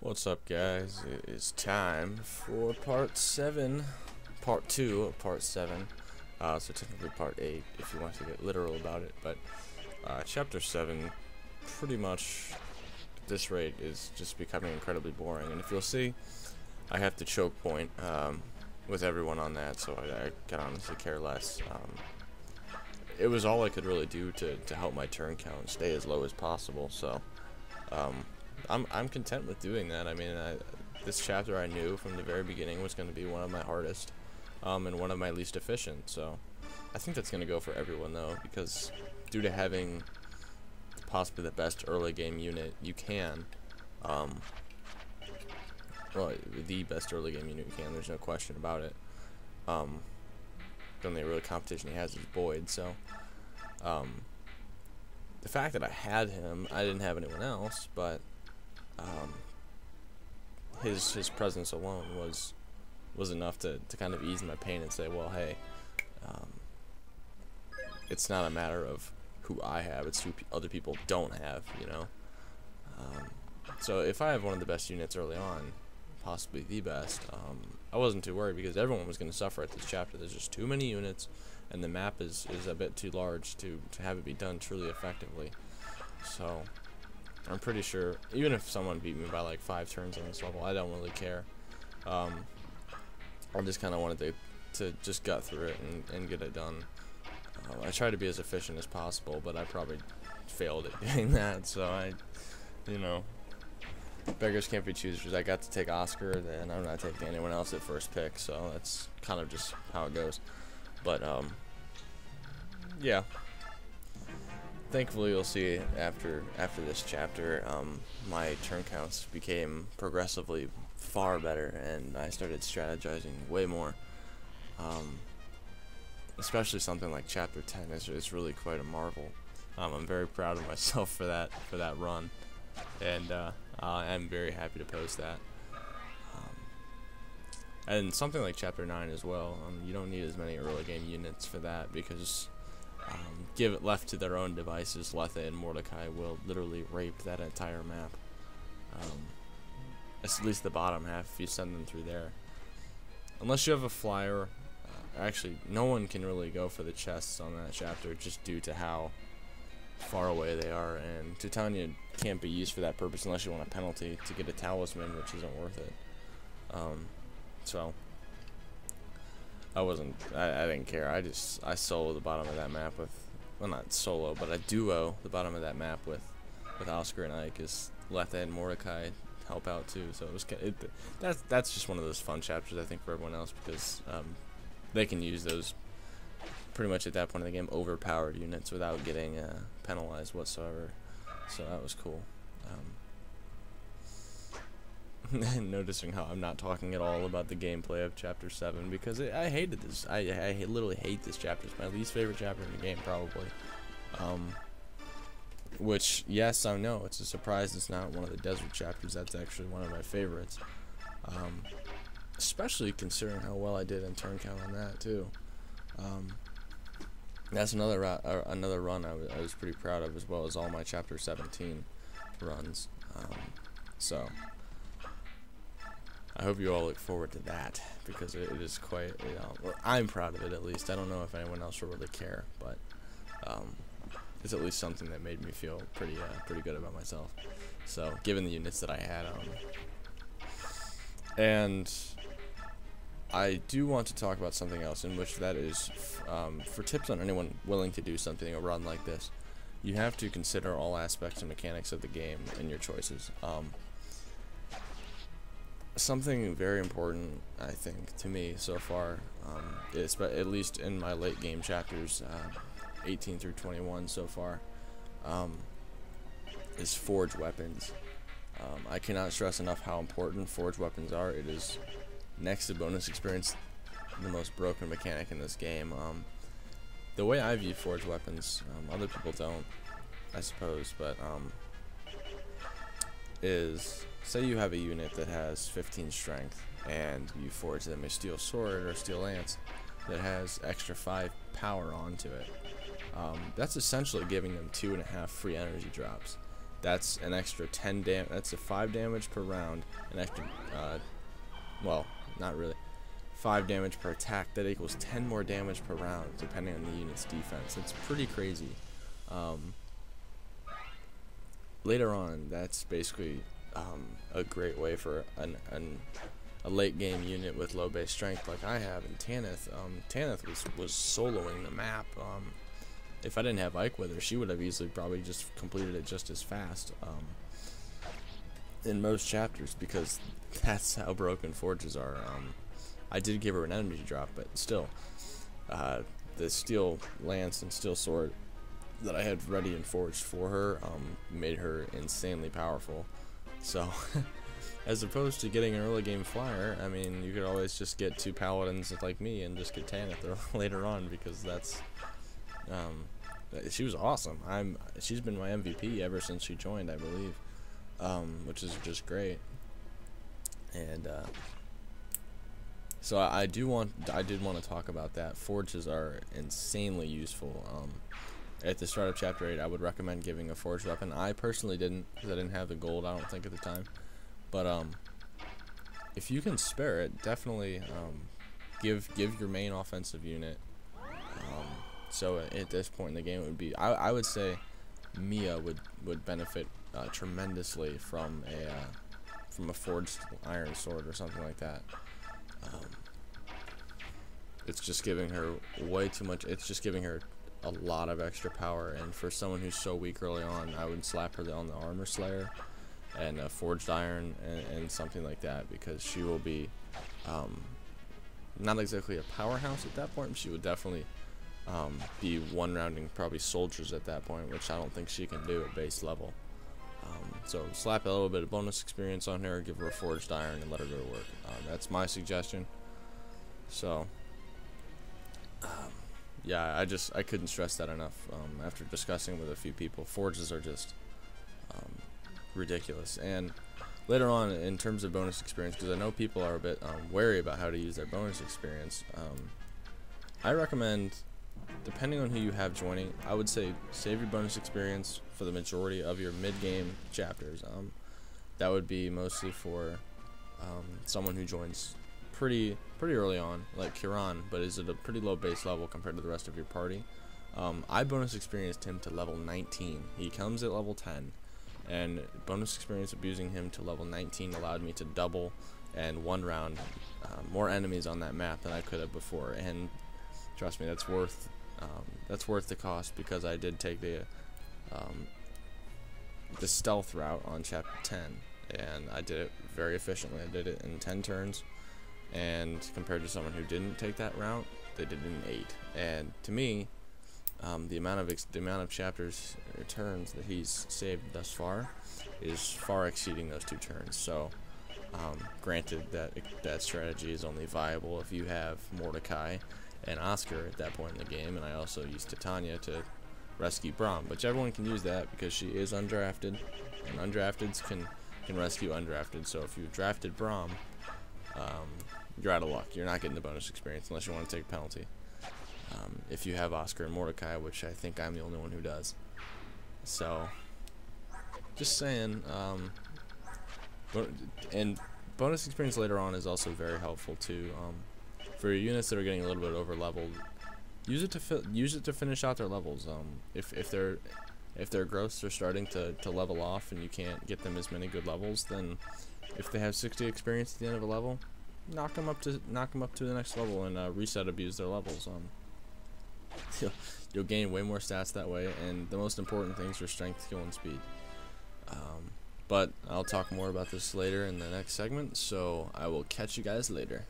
What's up, guys? It is time for part 7, part 2 of part 7, so technically part 8 if you want to get literal about it, but chapter 7 pretty much at this rate is just becoming incredibly boring, and if you'll see, I have to choke point with everyone on that, so I can honestly care less. It was all I could really do to help my turn count stay as low as possible, so I'm content with doing that. I mean, this chapter I knew from the very beginning was going to be one of my hardest, and one of my least efficient. So I think that's going to go for everyone though, because due to having possibly the best early game unit you can, well, the best early game unit you can. There's no question about it. The only real competition he has is Boyd. So the fact that I had him, I didn't have anyone else, but his presence alone was enough to kind of ease my pain and say, well, hey, it's not a matter of who I have, it's who other people don't have, you know. So if I have one of the best units early on, possibly the best, I wasn't too worried because everyone was going to suffer at this chapter. There's just too many units, and the map is a bit too large to have it be done truly effectively. So I'm pretty sure, even if someone beat me by like 5 turns on this level, I don't really care. I just kind of wanted to just gut through it and get it done. I tried to be as efficient as possible, but I probably failed at doing that, so you know, beggars can't be choosers. I got to take Oscar, then I'm not taking anyone else at first pick, so that's kind of just how it goes. But, yeah. Thankfully, you'll see after this chapter, my turn counts became progressively far better, and I started strategizing way more. Especially something like chapter 10 is really quite a marvel. I'm very proud of myself for that run, and I'm very happy to post that. And something like chapter 9 as well. You don't need as many early game units for that because give it left to their own devices, Letha and Mordecai will literally rape that entire map. At least the bottom half if you send them through there. Unless you have a flyer, actually no one can really go for the chests on that chapter just due to how far away they are, and Titania can't be used for that purpose unless you want a penalty to get a talisman, which isn't worth it. So I didn't care. I solo the bottom of that map with, well, not solo, but I duo the bottom of that map with Oscar and Ike, because Letha and Mordecai help out too. So that's just one of those fun chapters I think for everyone else, because they can use those pretty much at that point in the game overpowered units without getting penalized whatsoever. So that was cool. Noticing how I'm not talking at all about the gameplay of chapter 7 because I hated this. I literally hate this chapter. It's my least favorite chapter in the game, probably. Which, yes, I know, it's a surprise it's not one of the desert chapters. That's actually one of my favorites. Especially considering how well I did in turn count on that, too. That's another run I was pretty proud of, as well as all my chapter 17 runs. So I hope you all look forward to that, because it is quite, you know, well, I'm proud of it at least. I don't know if anyone else will really care, but it's at least something that made me feel pretty good about myself. So given the units that I had, and I do want to talk about something else, in which that is for tips on anyone willing to do something, a run like this. You have to consider all aspects and mechanics of the game in your choices. Something very important, I think, to me so far, is, at least in my late game chapters, 18 through 21 so far, is forged weapons. I cannot stress enough how important forged weapons are. It is, next to bonus experience, the most broken mechanic in this game. The way I view forged weapons, other people don't, I suppose, but is, say you have a unit that has 15 strength and you forge them a steel sword or a steel lance that has extra 5 power onto it. That's essentially giving them 2.5 free energy drops. that's an extra 10 damage. That's a 5 damage per round. An extra, well, not really. 5 damage per attack. That equals 10 more damage per round, depending on the unit's defense. It's pretty crazy. Later on, that's basically a great way for a late game unit with low base strength like I have in Tanith. Tanith was soloing the map. If I didn't have Ike with her, she would have easily probably just completed it just as fast in most chapters, because that's how broken forges are. I did give her an energy drop, but still, the steel lance and steel sword that I had ready and forged for her made her insanely powerful. So as opposed to getting an early game flyer, I mean, you could always just get 2 paladins like me and just get Tanith later on, because that's she was awesome. She's been my MVP ever since she joined, I believe, which is just great. And so I did want to talk about that. Forges are insanely useful. At the start of Chapter 8, I would recommend giving a forged weapon. I personally didn't, because I didn't have the gold, I don't think, at the time. But if you can spare it, definitely give your main offensive unit. So at this point in the game, it would be, I would say Mia would benefit tremendously from a forged iron sword or something like that. It's just giving her way too much. It's just giving her a lot of extra power, and for someone who's so weak early on, I would slap her on the armor slayer and a forged iron and something like that, because she will be not exactly a powerhouse at that point, but she would definitely be one-rounding probably soldiers at that point, which I don't think she can do at base level. So slap a little bit of bonus experience on her, give her a forged iron, and let her go to work. That's my suggestion. So yeah, I couldn't stress that enough. After discussing with a few people, forges are just ridiculous. And later on, in terms of bonus experience, because I know people are a bit wary about how to use their bonus experience, I recommend, depending on who you have joining, I would say save your bonus experience for the majority of your mid-game chapters. That would be mostly for someone who joins pretty early on, like Kiran, but is at a pretty low base level compared to the rest of your party. I bonus experienced him to level 19. He comes at level 10, and bonus experience abusing him to level 19 allowed me to double and one round more enemies on that map than I could have before. And trust me, that's worth the cost, because I did take the stealth route on chapter 10, and I did it very efficiently. I did it in 10 turns. And compared to someone who didn't take that route, they did it in 8. And to me, the amount of chapters or turns that he's saved thus far is far exceeding those 2 turns. So, granted that strategy is only viable if you have Mordecai and Oscar at that point in the game, and I also used Titania to rescue Braum. But everyone can use that because she is undrafted, and undrafteds can rescue undrafted. So if you've drafted Braum, you're out of luck. You're not getting the bonus experience unless you want to take a penalty. If you have Oscar and Mordecai, which I think I'm the only one who does. So, just saying. And bonus experience later on is also very helpful too. For your units that are getting a little bit over leveled, use it to finish out their levels. If their growths are starting to level off and you can't get them as many good levels, then if they have 60 experience at the end of a level, knock them up to the next level and reset abuse their levels. You'll gain way more stats that way, and the most important things are strength, skill, and speed. But I'll talk more about this later in the next segment, so I will catch you guys later.